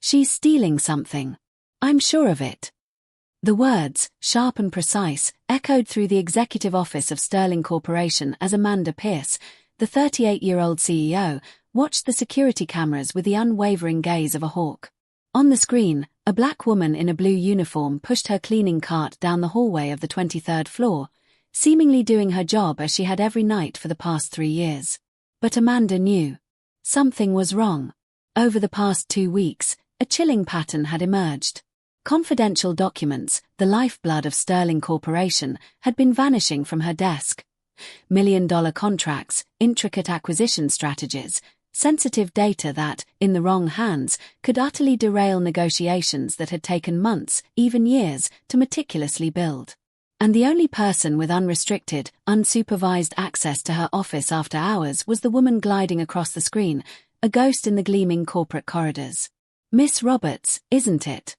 She's stealing something. I'm sure of it. The words, sharp and precise, echoed through the executive office of Sterling Corporation as Amanda Pierce, the 38-year-old CEO, watched the security cameras with the unwavering gaze of a hawk. On the screen, a black woman in a blue uniform pushed her cleaning cart down the hallway of the 23rd floor, seemingly doing her job as she had every night for the past 3 years. But Amanda knew. Something was wrong. Over the past 2 weeks, a chilling pattern had emerged. Confidential documents, the lifeblood of Sterling Corporation, had been vanishing from her desk. $1 million contracts, intricate acquisition strategies, sensitive data that, in the wrong hands, could utterly derail negotiations that had taken months, even years, to meticulously build. And the only person with unrestricted, unsupervised access to her office after hours was the woman gliding across the screen, a ghost in the gleaming corporate corridors. "Miss Roberts, isn't it?"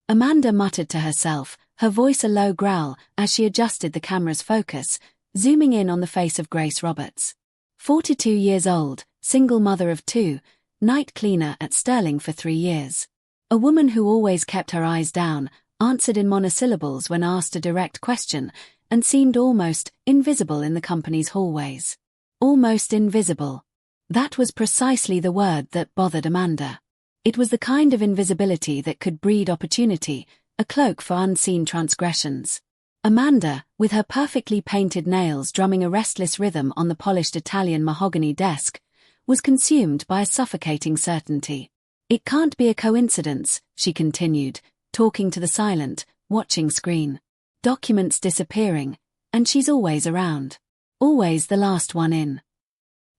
Amanda muttered to herself, her voice a low growl, as she adjusted the camera's focus, zooming in on the face of Grace Roberts. 42 years old, single mother of 2, night cleaner at Sterling for 3 years. A woman who always kept her eyes down, answered in monosyllables when asked a direct question, and seemed almost invisible in the company's hallways. Almost invisible. That was precisely the word that bothered Amanda. It was the kind of invisibility that could breed opportunity, a cloak for unseen transgressions. Amanda, with her perfectly painted nails drumming a restless rhythm on the polished Italian mahogany desk, was consumed by a suffocating certainty. "It can't be a coincidence," she continued, talking to the silent, watching screen. "Documents disappearing, and she's always around. Always the last one in."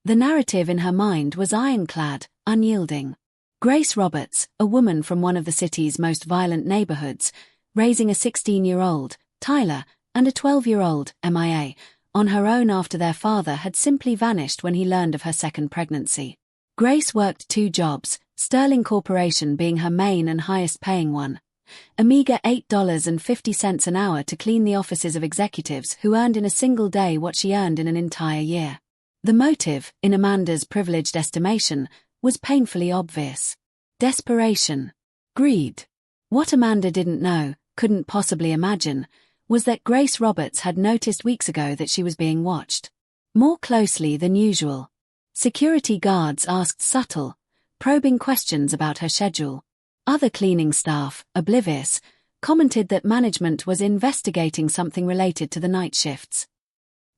The narrative in her mind was ironclad, unyielding. Grace Roberts, a woman from one of the city's most violent neighborhoods, raising a 16-year-old, Tyler, and a 12-year-old, MIA, on her own after their father had simply vanished when he learned of her second pregnancy. Grace worked 2 jobs, Sterling Corporation being her main and highest-paying one. A meager $8.50 an hour to clean the offices of executives who earned in a single day what she earned in an entire year. The motive, in Amanda's privileged estimation, was painfully obvious. Desperation. Greed. What Amanda didn't know, couldn't possibly imagine, was that Grace Roberts had noticed weeks ago that she was being watched. More closely than usual. Security guards asked subtle, probing questions about her schedule. Other cleaning staff, oblivious, commented that management was investigating something related to the night shifts.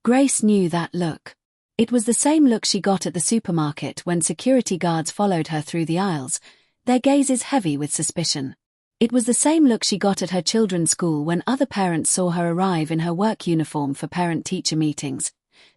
Grace knew that look. It was the same look she got at the supermarket when security guards followed her through the aisles, their gazes heavy with suspicion. It was the same look she got at her children's school when other parents saw her arrive in her work uniform for parent-teacher meetings,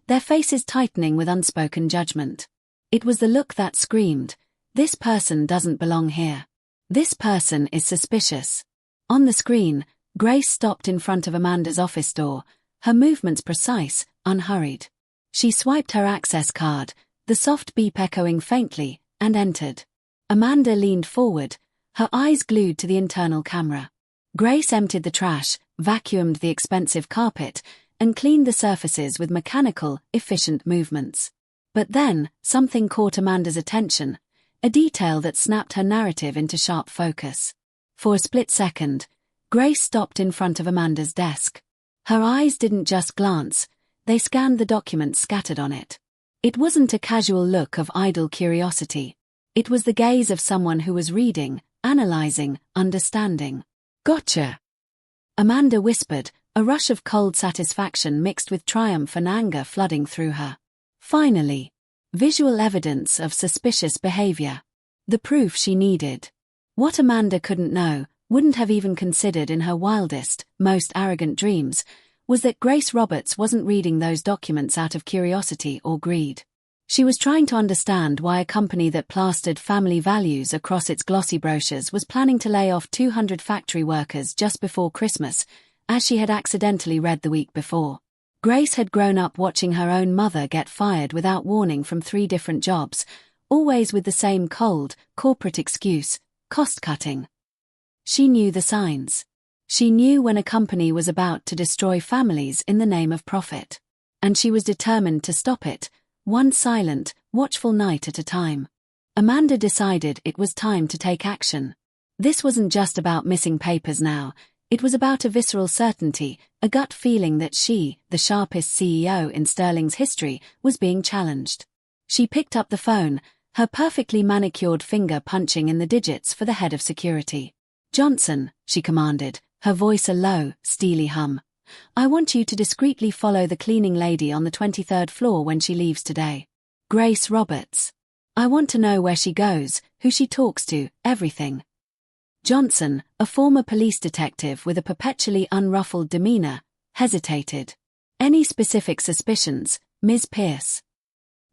their faces tightening with unspoken judgment. It was the look that screamed, "This person doesn't belong here. This person is suspicious." On the screen, Grace stopped in front of Amanda's office door, her movements precise, unhurried. She swiped her access card, the soft beep echoing faintly, and entered. Amanda leaned forward, her eyes glued to the internal camera. Grace emptied the trash, vacuumed the expensive carpet, and cleaned the surfaces with mechanical, efficient movements. But then, something caught Amanda's attention, a detail that snapped her narrative into sharp focus. For a split second, Grace stopped in front of Amanda's desk. Her eyes didn't just glance, they scanned the documents scattered on it. It wasn't a casual look of idle curiosity. It was the gaze of someone who was reading, analyzing, understanding. "Gotcha!" Amanda whispered, a rush of cold satisfaction mixed with triumph and anger flooding through her. Finally. Visual evidence of suspicious behavior. The proof she needed. What Amanda couldn't know, wouldn't have even considered in her wildest, most arrogant dreams, was that Grace Roberts wasn't reading those documents out of curiosity or greed. She was trying to understand why a company that plastered family values across its glossy brochures was planning to lay off 200 factory workers just before Christmas, as she had accidentally read the week before. Grace had grown up watching her own mother get fired without warning from 3 different jobs, always with the same cold, corporate excuse, cost-cutting. She knew the signs. She knew when a company was about to destroy families in the name of profit. And she was determined to stop it, one silent, watchful night at a time. Amanda decided it was time to take action. This wasn't just about missing papers now. It was about a visceral certainty, a gut feeling that she, the sharpest CEO in Sterling's history, was being challenged. She picked up the phone, her perfectly manicured finger punching in the digits for the head of security. "Johnson," she commanded, her voice a low, steely hum. "I want you to discreetly follow the cleaning lady on the 23rd floor when she leaves today. Grace Roberts. I want to know where she goes, who she talks to, everything." Johnson, a former police detective with a perpetually unruffled demeanor, hesitated. "Any specific suspicions, Ms. Pierce?"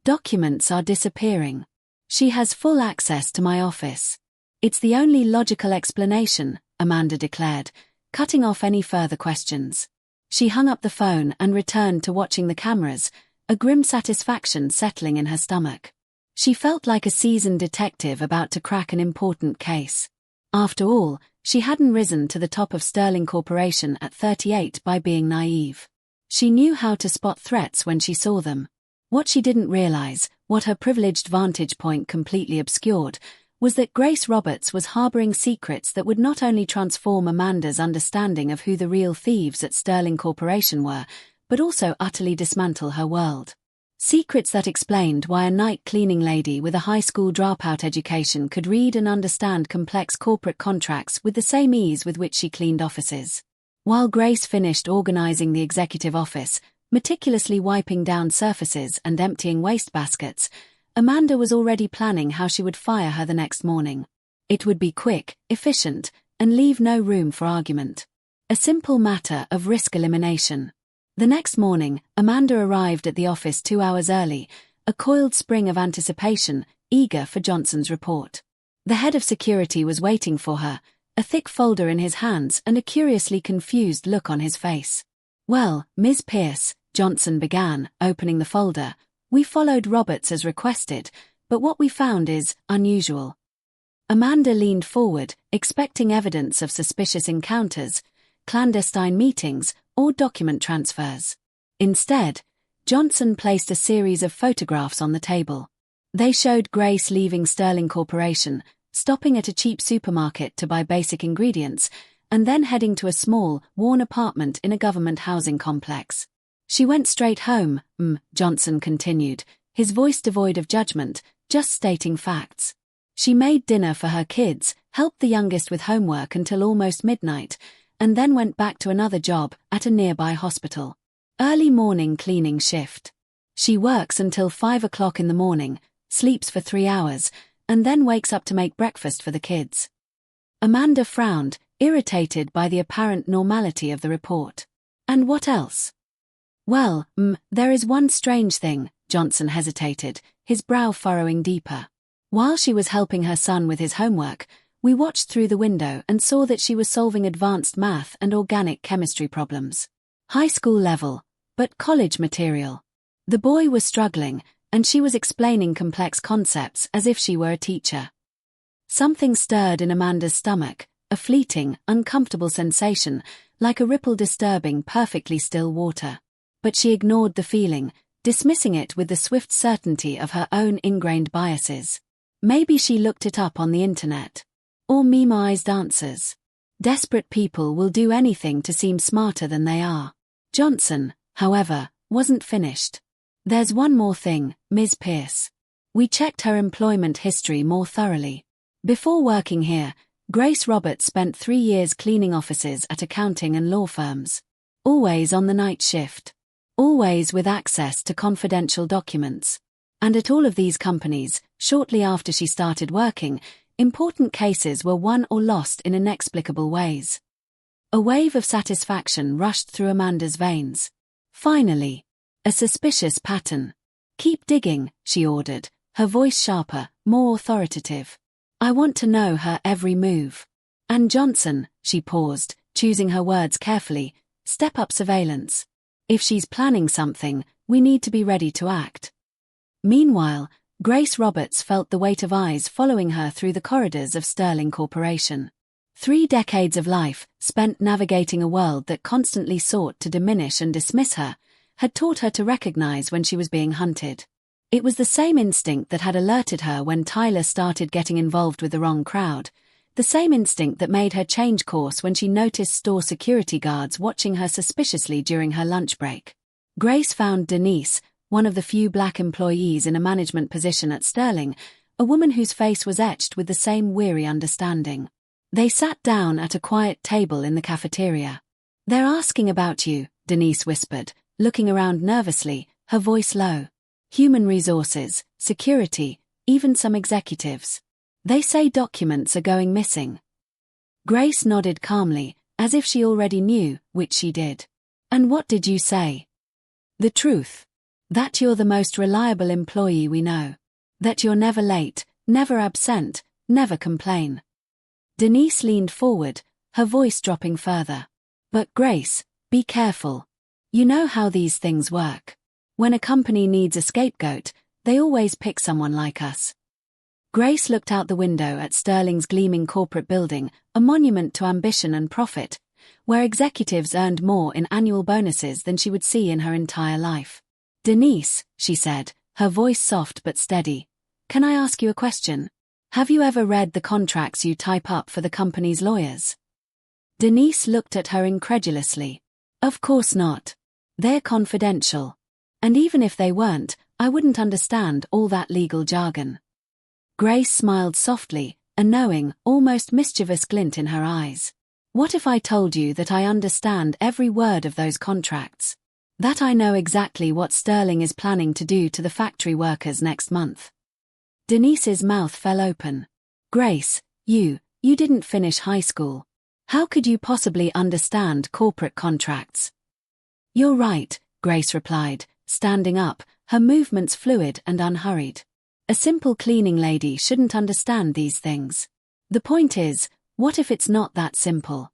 "Documents are disappearing. She has full access to my office. It's the only logical explanation," Amanda declared, cutting off any further questions. She hung up the phone and returned to watching the cameras, a grim satisfaction settling in her stomach. She felt like a seasoned detective about to crack an important case. After all, she hadn't risen to the top of Sterling Corporation at 38 by being naive. She knew how to spot threats when she saw them. What she didn't realize, what her privileged vantage point completely obscured, was that Grace Roberts was harboring secrets that would not only transform Amanda's understanding of who the real thieves at Sterling Corporation were, but also utterly dismantle her world. Secrets that explained why a night cleaning lady with a high school dropout education could read and understand complex corporate contracts with the same ease with which she cleaned offices. While Grace finished organizing the executive office, meticulously wiping down surfaces and emptying waste baskets, Amanda was already planning how she would fire her the next morning. It would be quick, efficient, and leave no room for argument. A simple matter of risk elimination. The next morning, Amanda arrived at the office 2 hours early, a coiled spring of anticipation, eager for Johnson's report. The head of security was waiting for her, a thick folder in his hands and a curiously confused look on his face. "Well, Ms. Pierce," Johnson began, opening the folder, "we followed Roberts as requested, but what we found is unusual." Amanda leaned forward, expecting evidence of suspicious encounters, clandestine meetings, or document transfers. Instead, Johnson placed a series of photographs on the table. They showed Grace leaving Sterling Corporation, stopping at a cheap supermarket to buy basic ingredients, and then heading to a small, worn apartment in a government housing complex. "She went straight home," Johnson continued, his voice devoid of judgment, just stating facts. "She made dinner for her kids, helped the youngest with homework until almost midnight, and then went back to another job at a nearby hospital. Early morning cleaning shift. She works until 5 o'clock in the morning, sleeps for 3 hours, and then wakes up to make breakfast for the kids." Amanda frowned, irritated by the apparent normality of the report. "And what else?" "Well, there is one strange thing," Johnson hesitated, his brow furrowing deeper. "While she was helping her son with his homework, we watched through the window and saw that she was solving advanced math and organic chemistry problems. High school level, but college material. The boy was struggling, and she was explaining complex concepts as if she were a teacher." Something stirred in Amanda's stomach, a fleeting, uncomfortable sensation, like a ripple disturbing perfectly still water. But she ignored the feeling, dismissing it with the swift certainty of her own ingrained biases. Maybe she looked it up on the internet. Or memoized answers. Desperate people will do anything to seem smarter than they are. Johnson, however, wasn't finished. "There's one more thing, Ms. Pierce. We checked her employment history more thoroughly. Before working here, Grace Roberts spent 3 years cleaning offices at accounting and law firms. Always on the night shift. Always with access to confidential documents. And at all of these companies, shortly after she started working, important cases were won or lost in inexplicable ways." A wave of satisfaction rushed through Amanda's veins. Finally, a suspicious pattern. "Keep digging," she ordered, her voice sharper, more authoritative. "I want to know her every move. And Johnson," she paused, choosing her words carefully, "step up surveillance. If she's planning something, we need to be ready to act." Meanwhile, Grace Roberts felt the weight of eyes following her through the corridors of Sterling Corporation. 3 decades of life, spent navigating a world that constantly sought to diminish and dismiss her, had taught her to recognize when she was being hunted. It was the same instinct that had alerted her when Tyler started getting involved with the wrong crowd, The same instinct that made her change course when she noticed store security guards watching her suspiciously during her lunch break. Grace found Denise, one of the few black employees in a management position at Sterling, a woman whose face was etched with the same weary understanding. They sat down at a quiet table in the cafeteria. "They're asking about you," Denise whispered, looking around nervously, her voice low. "Human resources, security, even some executives. They say documents are going missing." Grace nodded calmly, as if she already knew, which she did. "And what did you say?" "The truth. That you're the most reliable employee we know. That you're never late, never absent, never complain." Denise leaned forward, her voice dropping further. "But Grace, be careful. You know how these things work. When a company needs a scapegoat, they always pick someone like us." Grace looked out the window at Sterling's gleaming corporate building, a monument to ambition and profit, where executives earned more in annual bonuses than she would see in her entire life. "Denise," she said, her voice soft but steady, "can I ask you a question? Have you ever read the contracts you type up for the company's lawyers?" Denise looked at her incredulously. "Of course not. They're confidential. And even if they weren't, I wouldn't understand all that legal jargon." Grace smiled softly, a knowing, almost mischievous glint in her eyes. "What if I told you that I understand every word of those contracts? That I know exactly what Sterling is planning to do to the factory workers next month?" Denise's mouth fell open. "Grace, you didn't finish high school. How could you possibly understand corporate contracts?" "You're right," Grace replied, standing up, her movements fluid and unhurried. "A simple cleaning lady shouldn't understand these things. The point is, what if it's not that simple?"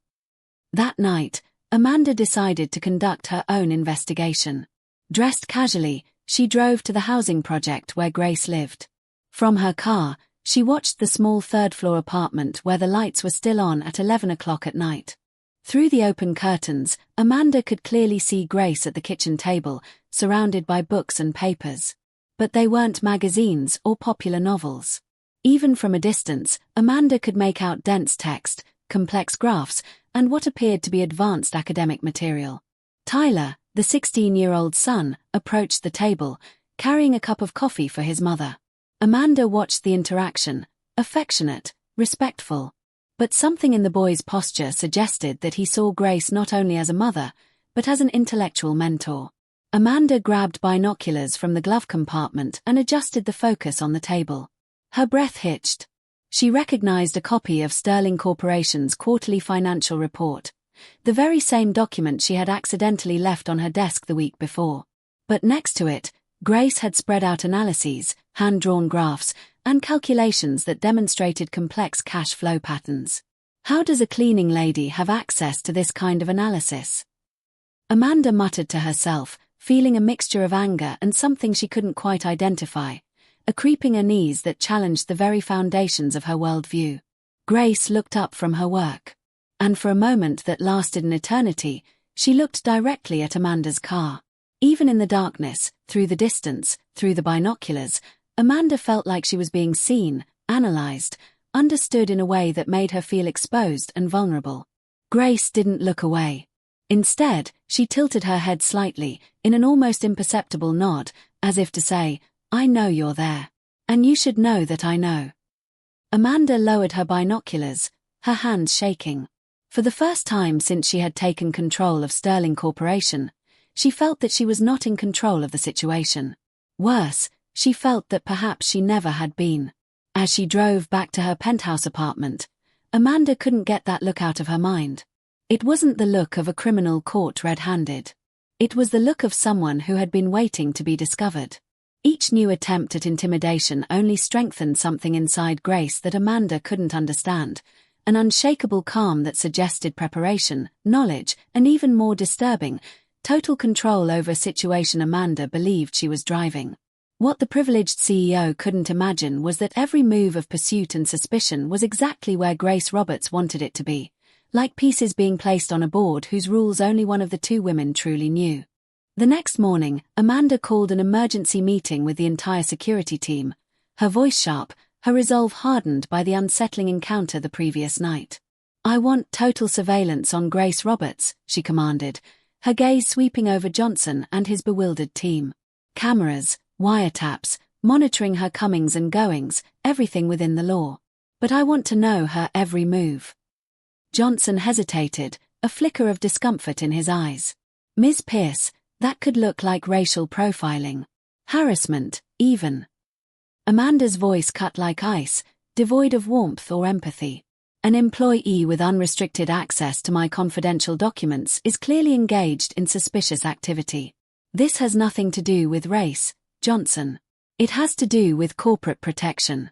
That night, Amanda decided to conduct her own investigation. Dressed casually, she drove to the housing project where Grace lived. From her car, she watched the small third-floor apartment where the lights were still on at 11 o'clock at night. Through the open curtains, Amanda could clearly see Grace at the kitchen table, surrounded by books and papers. But they weren't magazines or popular novels. Even from a distance, Amanda could make out dense text, complex graphs, and what appeared to be advanced academic material. Tyler, the 16-year-old son, approached the table, carrying a cup of coffee for his mother. Amanda watched the interaction, affectionate, respectful. But something in the boy's posture suggested that he saw Grace not only as a mother, but as an intellectual mentor. Amanda grabbed binoculars from the glove compartment and adjusted the focus on the table. Her breath hitched. She recognized a copy of Sterling Corporation's quarterly financial report, the very same document she had accidentally left on her desk the week before. But next to it, Grace had spread out analyses, hand-drawn graphs, and calculations that demonstrated complex cash flow patterns. How does a cleaning lady have access to this kind of analysis? Amanda muttered to herself, feeling a mixture of anger and something she couldn't quite identify, a creeping unease that challenged the very foundations of her worldview. Grace looked up from her work. And for a moment that lasted an eternity, she looked directly at Amanda's car. Even in the darkness, through the distance, through the binoculars, Amanda felt like she was being seen, analyzed, understood in a way that made her feel exposed and vulnerable. Grace didn't look away. Instead, she tilted her head slightly, in an almost imperceptible nod, as if to say, "I know you're there. And you should know that I know." Amanda lowered her binoculars, her hands shaking. For the first time since she had taken control of Sterling Corporation, she felt that she was not in control of the situation. Worse, she felt that perhaps she never had been. As she drove back to her penthouse apartment, Amanda couldn't get that look out of her mind. It wasn't the look of a criminal caught red-handed. It was the look of someone who had been waiting to be discovered. Each new attempt at intimidation only strengthened something inside Grace that Amanda couldn't understand, an unshakable calm that suggested preparation, knowledge, and even more disturbing, total control over a situation Amanda believed she was driving. What the privileged CEO couldn't imagine was that every move of pursuit and suspicion was exactly where Grace Roberts wanted it to be, like pieces being placed on a board whose rules only one of the two women truly knew. The next morning, Amanda called an emergency meeting with the entire security team, her voice sharp, her resolve hardened by the unsettling encounter the previous night. "I want total surveillance on Grace Roberts," she commanded, her gaze sweeping over Johnson and his bewildered team. "Cameras, wiretaps, monitoring her comings and goings, everything within the law. But I want to know her every move." Johnson hesitated, a flicker of discomfort in his eyes. "Ms. Pierce, that could look like racial profiling. Harassment, even." Amanda's voice cut like ice, devoid of warmth or empathy. "An employee with unrestricted access to my confidential documents is clearly engaged in suspicious activity. This has nothing to do with race, Johnson. It has to do with corporate protection."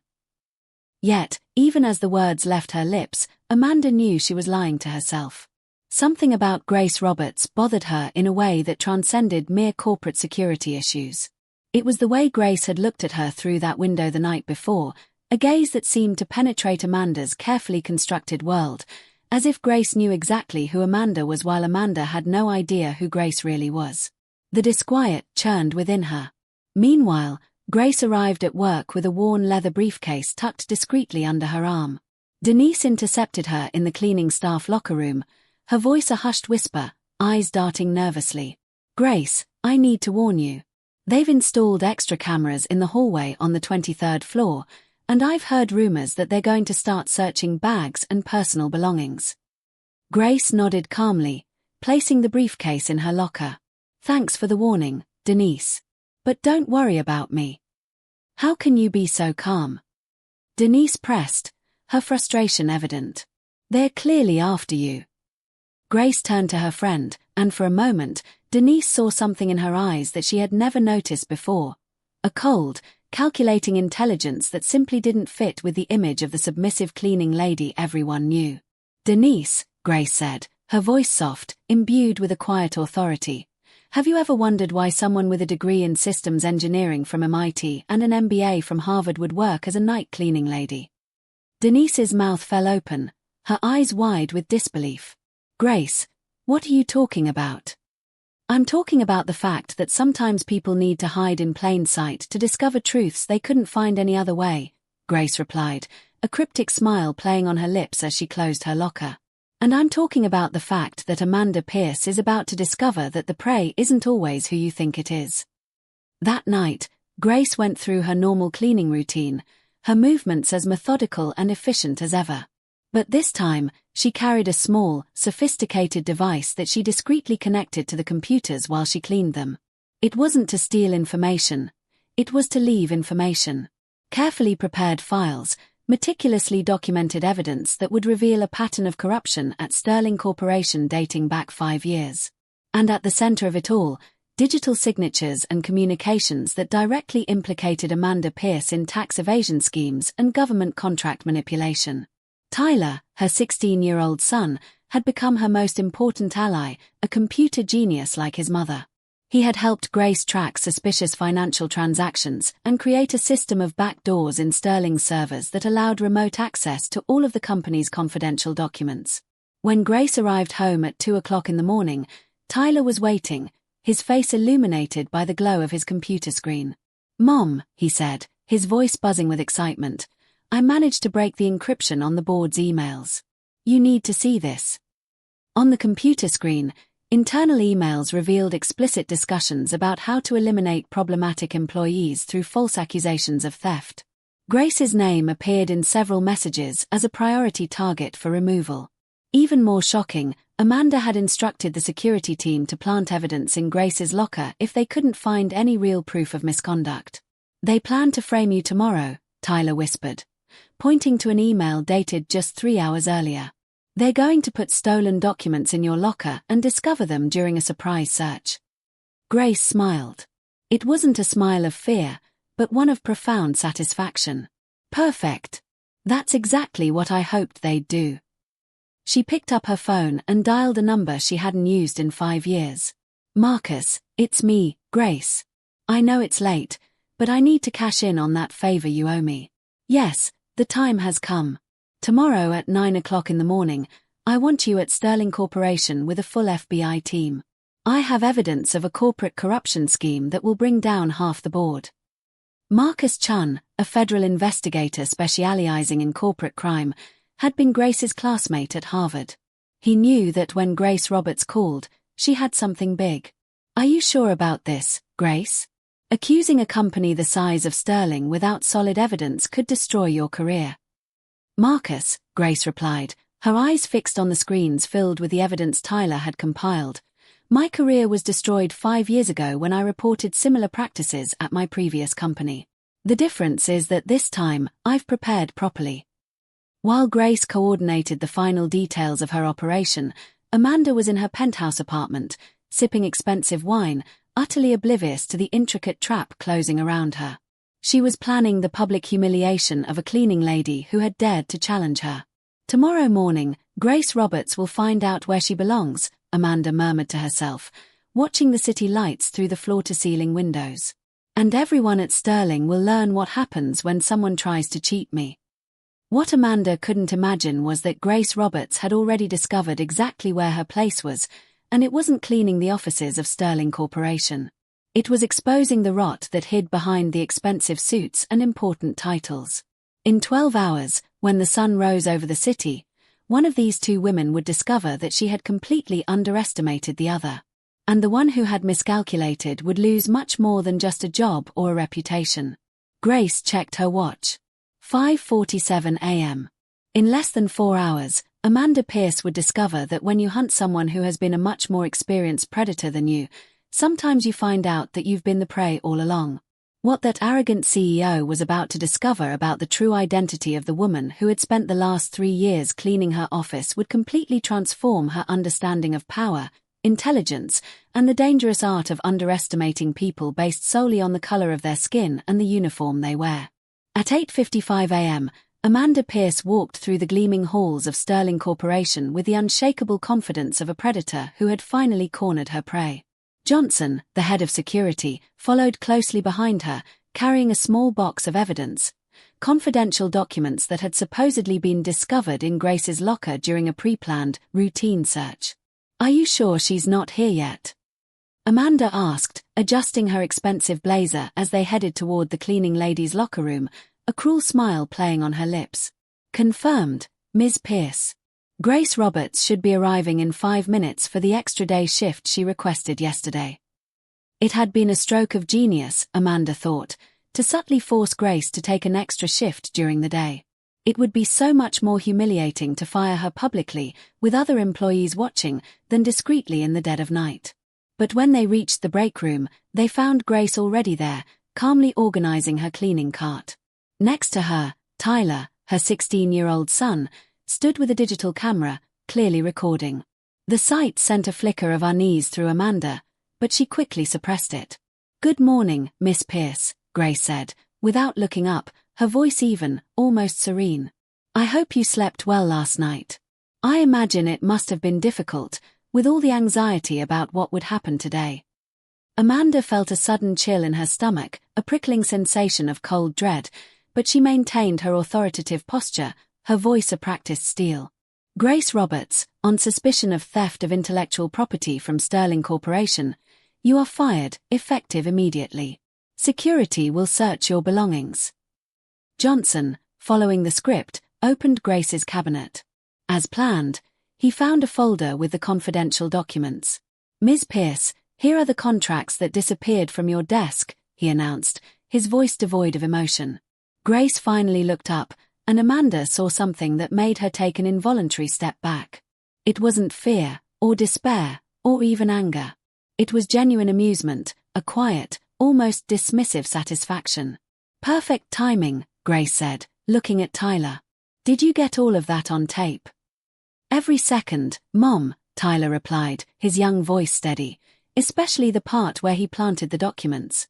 Yet, even as the words left her lips, Amanda knew she was lying to herself. Something about Grace Roberts bothered her in a way that transcended mere corporate security issues. It was the way Grace had looked at her through that window the night before, a gaze that seemed to penetrate Amanda's carefully constructed world, as if Grace knew exactly who Amanda was while Amanda had no idea who Grace really was. The disquiet churned within her. Meanwhile, Grace arrived at work with a worn leather briefcase tucked discreetly under her arm. Denise intercepted her in the cleaning staff locker room, her voice a hushed whisper, eyes darting nervously. "Grace, I need to warn you. They've installed extra cameras in the hallway on the 23rd floor, and I've heard rumors that they're going to start searching bags and personal belongings." Grace nodded calmly, placing the briefcase in her locker. "Thanks for the warning, Denise. But don't worry about me." "How can you be so calm?" Denise pressed, her frustration evident. "They're clearly after you." Grace turned to her friend, and for a moment, Denise saw something in her eyes that she had never noticed before. A cold, calculating intelligence that simply didn't fit with the image of the submissive cleaning lady everyone knew. "Denise," Grace said, her voice soft, imbued with a quiet authority, "have you ever wondered why someone with a degree in systems engineering from MIT and an MBA from Harvard would work as a night cleaning lady?" Denise's mouth fell open, her eyes wide with disbelief. "Grace, what are you talking about?" "I'm talking about the fact that sometimes people need to hide in plain sight to discover truths they couldn't find any other way," Grace replied, a cryptic smile playing on her lips as she closed her locker. "And I'm talking about the fact that Amanda Pierce is about to discover that the prey isn't always who you think it is." That night, Grace went through her normal cleaning routine, her movements as methodical and efficient as ever. But this time, she carried a small, sophisticated device that she discreetly connected to the computers while she cleaned them. It wasn't to steal information. It was to leave information. Carefully prepared files, meticulously documented evidence that would reveal a pattern of corruption at Sterling Corporation dating back 5 years. And at the center of it all, digital signatures and communications that directly implicated Amanda Pierce in tax evasion schemes and government contract manipulation. Tyler, her 16-year-old son, had become her most important ally, a computer genius like his mother. He had helped Grace track suspicious financial transactions and create a system of backdoors in Sterling's servers that allowed remote access to all of the company's confidential documents. When Grace arrived home at 2 o'clock in the morning, Tyler was waiting, his face illuminated by the glow of his computer screen. "Mom," he said, his voice buzzing with excitement, "I managed to break the encryption on the board's emails. You need to see this." On the computer screen, internal emails revealed explicit discussions about how to eliminate problematic employees through false accusations of theft. Grace's name appeared in several messages as a priority target for removal. Even more shocking, Amanda had instructed the security team to plant evidence in Grace's locker if they couldn't find any real proof of misconduct. "They plan to frame you tomorrow," Tyler whispered, pointing to an email dated just 3 hours earlier. "They're going to put stolen documents in your locker and discover them during a surprise search." Grace smiled. It wasn't a smile of fear, but one of profound satisfaction. "Perfect. That's exactly what I hoped they'd do." She picked up her phone and dialed a number she hadn't used in 5 years. "Marcus, it's me, Grace. I know it's late, but I need to cash in on that favor you owe me. Yes, the time has come. Tomorrow at 9 o'clock in the morning, I want you at Sterling Corporation with a full FBI team. I have evidence of a corporate corruption scheme that will bring down half the board." Marcus Chun, a federal investigator specializing in corporate crime, had been Grace's classmate at Harvard. He knew that when Grace Roberts called, she had something big. "Are you sure about this, Grace? Accusing a company the size of Sterling without solid evidence could destroy your career." "Marcus," Grace replied, her eyes fixed on the screens filled with the evidence Tyler had compiled. "My career was destroyed 5 years ago when I reported similar practices at my previous company. The difference is that this time, I've prepared properly." While Grace coordinated the final details of her operation, Amanda was in her penthouse apartment, sipping expensive wine, utterly oblivious to the intricate trap closing around her. She was planning the public humiliation of a cleaning lady who had dared to challenge her. "Tomorrow morning, Grace Roberts will find out where she belongs," Amanda murmured to herself, watching the city lights through the floor-to-ceiling windows. "And everyone at Sterling will learn what happens when someone tries to cheat me." What Amanda couldn't imagine was that Grace Roberts had already discovered exactly where her place was, and it wasn't cleaning the offices of Sterling Corporation. It was exposing the rot that hid behind the expensive suits and important titles. In 12 hours, when the sun rose over the city, one of these two women would discover that she had completely underestimated the other. And the one who had miscalculated would lose much more than just a job or a reputation. Grace checked her watch. 5:47 a.m. In less than 4 hours, Amanda Pierce would discover that when you hunt someone who has been a much more experienced predator than you, sometimes you find out that you've been the prey all along. What that arrogant CEO was about to discover about the true identity of the woman who had spent the last 3 years cleaning her office would completely transform her understanding of power, intelligence, and the dangerous art of underestimating people based solely on the color of their skin and the uniform they wear. At 8:55 a.m., Amanda Pierce walked through the gleaming halls of Sterling Corporation with the unshakable confidence of a predator who had finally cornered her prey. Johnson, the head of security, followed closely behind her, carrying a small box of evidence, confidential documents that had supposedly been discovered in Grace's locker during a pre-planned, routine search. "Are you sure she's not here yet?" Amanda asked, adjusting her expensive blazer as they headed toward the cleaning lady's locker room, a cruel smile playing on her lips. "Confirmed, Ms. Pierce. Grace Roberts should be arriving in 5 minutes for the extra day shift she requested yesterday." It had been a stroke of genius, Amanda thought, to subtly force Grace to take an extra shift during the day. It would be so much more humiliating to fire her publicly, with other employees watching, than discreetly in the dead of night. But when they reached the break room, they found Grace already there, calmly organizing her cleaning cart. Next to her, Tyler, her 16-year-old son, stood with a digital camera, clearly recording. The sight sent a flicker of unease through Amanda, but she quickly suppressed it. "Good morning, Miss Pierce," Grace said, without looking up, her voice even, almost serene. "I hope you slept well last night. I imagine it must have been difficult, with all the anxiety about what would happen today." Amanda felt a sudden chill in her stomach, a prickling sensation of cold dread, but she maintained her authoritative posture, her voice a practiced steel. "Grace Roberts, on suspicion of theft of intellectual property from Sterling Corporation, you are fired, effective immediately. Security will search your belongings." Johnson, following the script, opened Grace's cabinet. As planned, he found a folder with the confidential documents. "Ms. Pierce, here are the contracts that disappeared from your desk," he announced, his voice devoid of emotion. Grace finally looked up, and Amanda saw something that made her take an involuntary step back. It wasn't fear, or despair, or even anger. It was genuine amusement, a quiet, almost dismissive satisfaction. "Perfect timing," Grace said, looking at Tyler. "Did you get all of that on tape?" "Every second, Mom," Tyler replied, his young voice steady, especially the part where he planted the documents.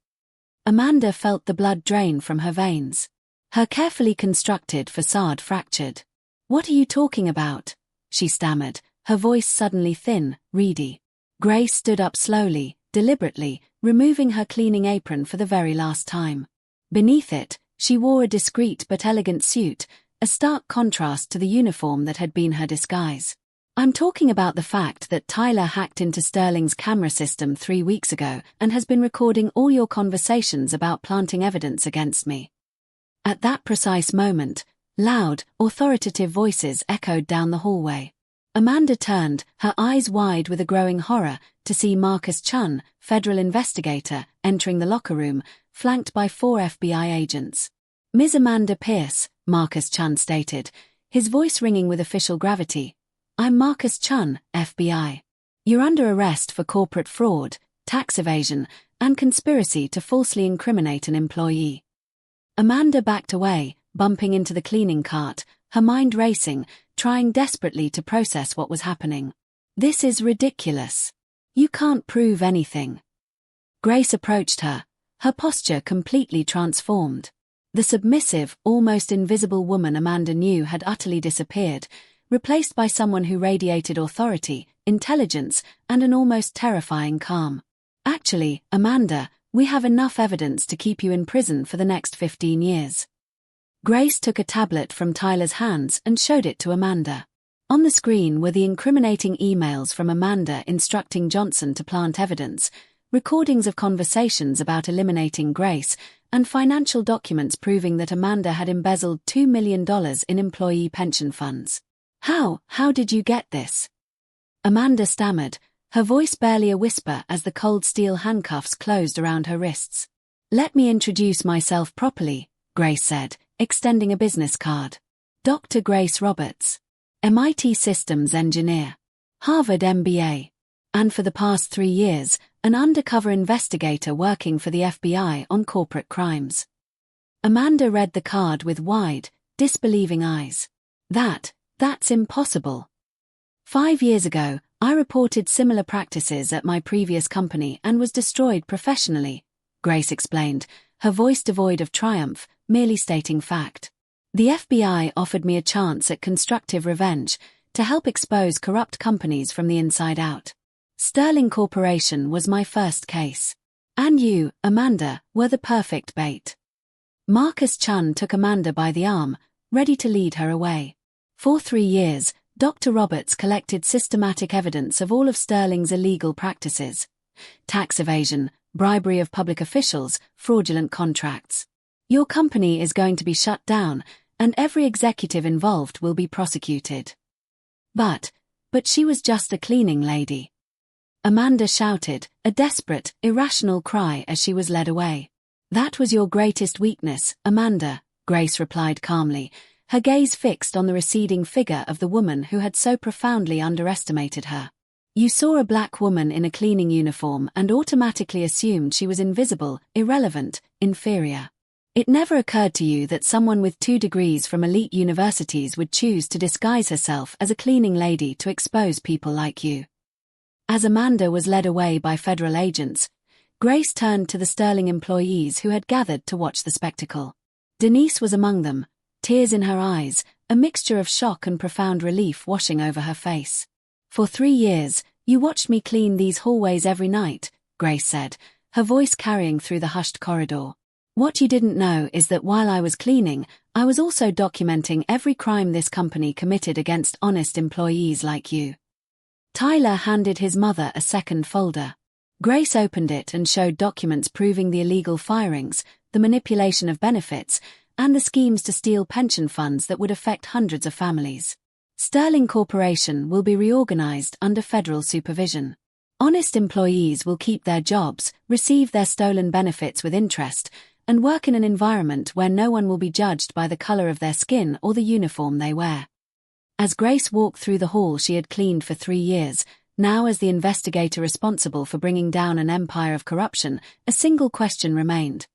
Amanda felt the blood drain from her veins. Her carefully constructed facade fractured. "What are you talking about?" she stammered, her voice suddenly thin, reedy. Grace stood up slowly, deliberately, removing her cleaning apron for the very last time. Beneath it, she wore a discreet but elegant suit, a stark contrast to the uniform that had been her disguise. "I'm talking about the fact that Tyler hacked into Sterling's camera system 3 weeks ago and has been recording all your conversations about planting evidence against me." At that precise moment, loud, authoritative voices echoed down the hallway. Amanda turned, her eyes wide with a growing horror, to see Marcus Chun, federal investigator, entering the locker room, flanked by 4 FBI agents. "Ms. Amanda Pierce," Marcus Chun stated, his voice ringing with official gravity. "I'm Marcus Chun, FBI. You're under arrest for corporate fraud, tax evasion, and conspiracy to falsely incriminate an employee." Amanda backed away, bumping into the cleaning cart, her mind racing, trying desperately to process what was happening. "This is ridiculous. You can't prove anything." Grace approached her, her posture completely transformed. The submissive, almost invisible woman Amanda knew had utterly disappeared, replaced by someone who radiated authority, intelligence, and an almost terrifying calm. "Actually, Amanda, we have enough evidence to keep you in prison for the next 15 years. Grace took a tablet from Tyler's hands and showed it to Amanda. On the screen were the incriminating emails from Amanda instructing Johnson to plant evidence, recordings of conversations about eliminating Grace, and financial documents proving that Amanda had embezzled $2 million in employee pension funds. How did you get this?" Amanda stammered, her voice barely a whisper as the cold steel handcuffs closed around her wrists. "Let me introduce myself properly," Grace said, extending a business card. "Dr. Grace Roberts. MIT systems engineer. Harvard MBA. And for the past 3 years, an undercover investigator working for the FBI on corporate crimes." Amanda read the card with wide, disbelieving eyes. That's impossible. 5 years ago, I reported similar practices at my previous company and was destroyed professionally, Grace explained, her voice devoid of triumph, merely stating fact. "The FBI offered me a chance at constructive revenge, to help expose corrupt companies from the inside out. Sterling Corporation was my first case. And you, Amanda, were the perfect bait." Marcus Chun took Amanda by the arm, ready to lead her away. For 3 years, Dr. Roberts collected systematic evidence of all of Sterling's illegal practices. Tax evasion, bribery of public officials, fraudulent contracts. "Your company is going to be shut down, and every executive involved will be prosecuted." But she was just a cleaning lady," Amanda shouted, a desperate, irrational cry as she was led away. "That was your greatest weakness, Amanda," Grace replied calmly, her gaze fixed on the receding figure of the woman who had so profoundly underestimated her. "You saw a black woman in a cleaning uniform and automatically assumed she was invisible, irrelevant, inferior. It never occurred to you that someone with 2 degrees from elite universities would choose to disguise herself as a cleaning lady to expose people like you." As Amanda was led away by federal agents, Grace turned to the Sterling employees who had gathered to watch the spectacle. Denise was among them, tears in her eyes, a mixture of shock and profound relief washing over her face. "For 3 years, you watched me clean these hallways every night," Grace said, her voice carrying through the hushed corridor. "What you didn't know is that while I was cleaning, I was also documenting every crime this company committed against honest employees like you." Tyler handed his mother a second folder. Grace opened it and showed documents proving the illegal firings, the manipulation of benefits, and the schemes to steal pension funds that would affect hundreds of families. Sterling Corporation will be reorganized under federal supervision. Honest employees will keep their jobs, receive their stolen benefits with interest, and work in an environment where no one will be judged by the color of their skin or the uniform they wear. As Grace walked through the hall she had cleaned for 3 years, now as the investigator responsible for bringing down an empire of corruption, a single question remained.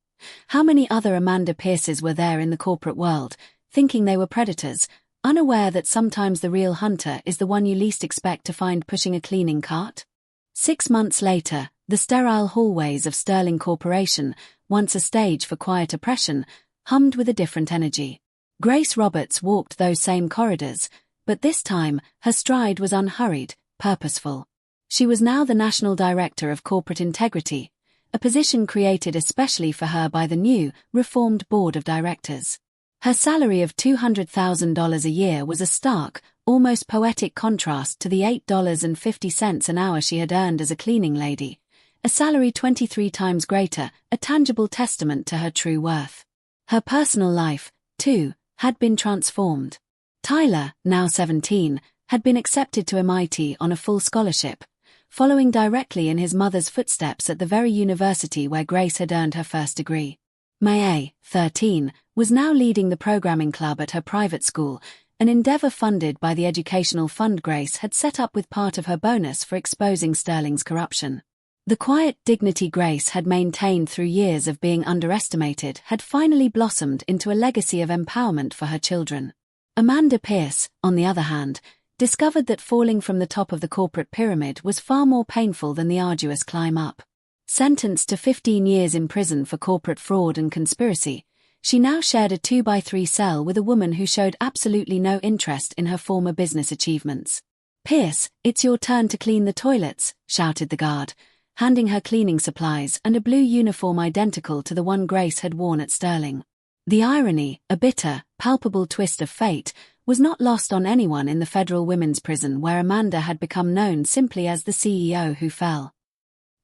How many other Amanda Pierces were there in the corporate world, thinking they were predators, unaware that sometimes the real hunter is the one you least expect to find pushing a cleaning cart? 6 months later, the sterile hallways of Sterling Corporation, once a stage for quiet oppression, hummed with a different energy. Grace Roberts walked those same corridors, but this time, her stride was unhurried, purposeful. She was now the National Director of Corporate Integrity, a position created especially for her by the new, reformed Board of Directors. Her salary of $200,000 a year was a stark, almost poetic contrast to the $8.50 an hour she had earned as a cleaning lady, a salary 23 times greater, a tangible testament to her true worth. Her personal life, too, had been transformed. Tyler, now 17, had been accepted to MIT on a full scholarship, following directly in his mother's footsteps at the very university where Grace had earned her first degree. Mae, 13, was now leading the programming club at her private school, an endeavor funded by the educational fund Grace had set up with part of her bonus for exposing Sterling's corruption. The quiet dignity Grace had maintained through years of being underestimated had finally blossomed into a legacy of empowerment for her children. Amanda Pierce, on the other hand, discovered that falling from the top of the corporate pyramid was far more painful than the arduous climb up. Sentenced to 15 years in prison for corporate fraud and conspiracy, she now shared a 2x3 cell with a woman who showed absolutely no interest in her former business achievements. "Pierce, it's your turn to clean the toilets," shouted the guard, handing her cleaning supplies and a blue uniform identical to the one Grace had worn at Sterling. The irony, a bitter, palpable twist of fate, was not lost on anyone in the federal women's prison where Amanda had become known simply as the CEO who fell.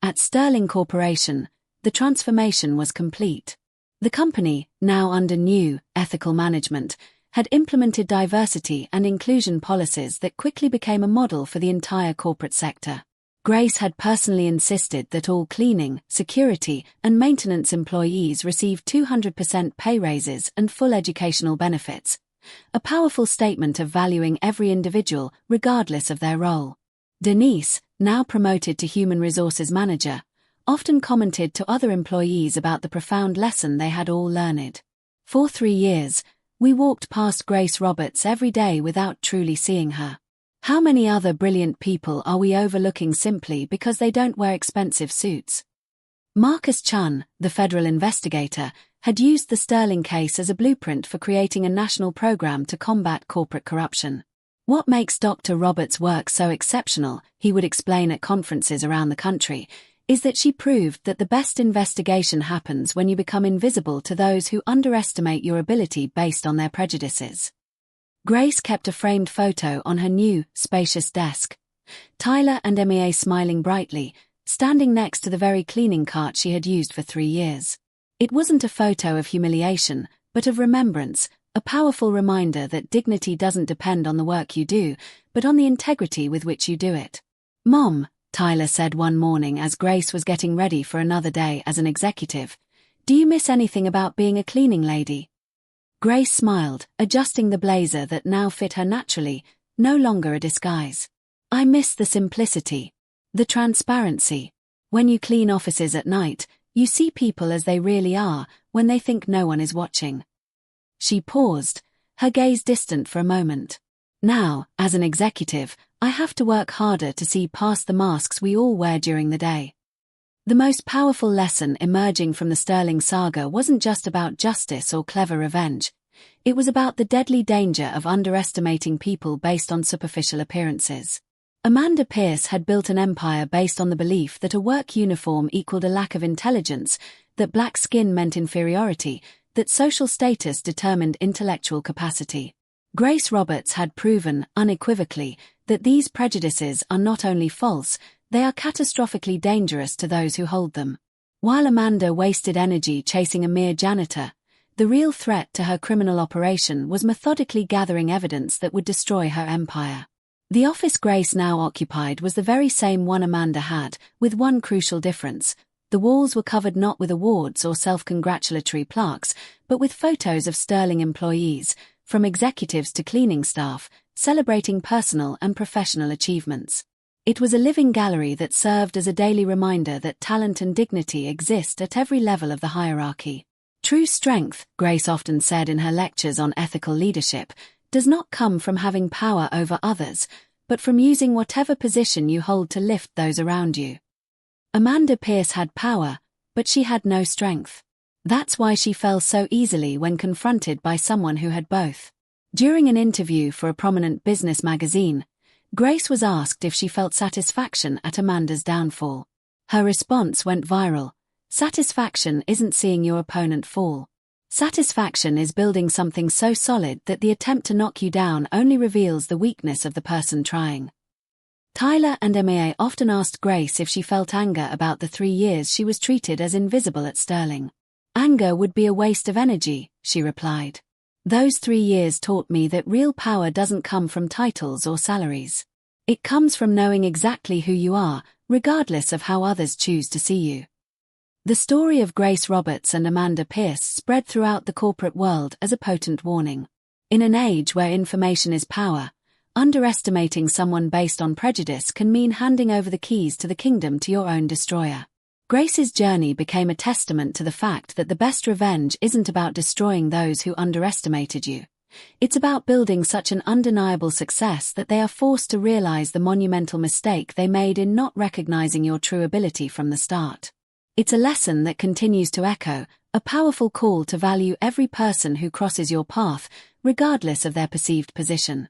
At Sterling Corporation, the transformation was complete. The company, now under new, ethical management, had implemented diversity and inclusion policies that quickly became a model for the entire corporate sector. Grace had personally insisted that all cleaning, security, and maintenance employees receive 200% pay raises and full educational benefits, a powerful statement of valuing every individual, regardless of their role. Denise, now promoted to Human Resources Manager, often commented to other employees about the profound lesson they had all learned. For 3 years, we walked past Grace Roberts every day without truly seeing her. How many other brilliant people are we overlooking simply because they don't wear expensive suits? Marcus Chun, the federal investigator, had used the Sterling case as a blueprint for creating a national program to combat corporate corruption. "What makes Dr. Roberts' work so exceptional," he would explain at conferences around the country, "is that she proved that the best investigation happens when you become invisible to those who underestimate your ability based on their prejudices." Grace kept a framed photo on her new, spacious desk. Tyler and Mea smiling brightly, standing next to the very cleaning cart she had used for 3 years. It wasn't a photo of humiliation, but of remembrance, a powerful reminder that dignity doesn't depend on the work you do, but on the integrity with which you do it. "Mom," Tyler said one morning as Grace was getting ready for another day as an executive, "do you miss anything about being a cleaning lady?" Grace smiled, adjusting the blazer that now fit her naturally, no longer a disguise. "I miss the simplicity. The transparency. When you clean offices at night, you see people as they really are, when they think no one is watching." She paused, her gaze distant for a moment. "Now, as an executive, I have to work harder to see past the masks we all wear during the day." The most powerful lesson emerging from the Sterling saga wasn't just about justice or clever revenge. It was about the deadly danger of underestimating people based on superficial appearances. Amanda Pierce had built an empire based on the belief that a work uniform equaled a lack of intelligence, that black skin meant inferiority, that social status determined intellectual capacity. Grace Roberts had proven, unequivocally, that these prejudices are not only false, they are catastrophically dangerous to those who hold them. While Amanda wasted energy chasing a mere janitor, the real threat to her criminal operation was methodically gathering evidence that would destroy her empire. The office Grace now occupied was the very same one Amanda had, with one crucial difference. The walls were covered not with awards or self-congratulatory plaques, but with photos of Sterling employees, from executives to cleaning staff, celebrating personal and professional achievements. It was a living gallery that served as a daily reminder that talent and dignity exist at every level of the hierarchy. "True strength," Grace often said in her lectures on ethical leadership, "does not come from having power over others, but from using whatever position you hold to lift those around you." Amanda Pierce had power, but she had no strength. That's why she fell so easily when confronted by someone who had both. During an interview for a prominent business magazine, Grace was asked if she felt satisfaction at Amanda's downfall. Her response went viral. "Satisfaction isn't seeing your opponent fall. Satisfaction is building something so solid that the attempt to knock you down only reveals the weakness of the person trying." Tyler and Mea often asked Grace if she felt anger about the 3 years she was treated as invisible at Sterling. Anger would be a waste of energy, she replied. Those 3 years taught me that real power doesn't come from titles or salaries. It comes from knowing exactly who you are, regardless of how others choose to see you. The story of Grace Roberts and Amanda Pierce spread throughout the corporate world as a potent warning. In an age where information is power, underestimating someone based on prejudice can mean handing over the keys to the kingdom to your own destroyer. Grace's journey became a testament to the fact that the best revenge isn't about destroying those who underestimated you. It's about building such an undeniable success that they are forced to realize the monumental mistake they made in not recognizing your true ability from the start. It's a lesson that continues to echo, a powerful call to value every person who crosses your path, regardless of their perceived position.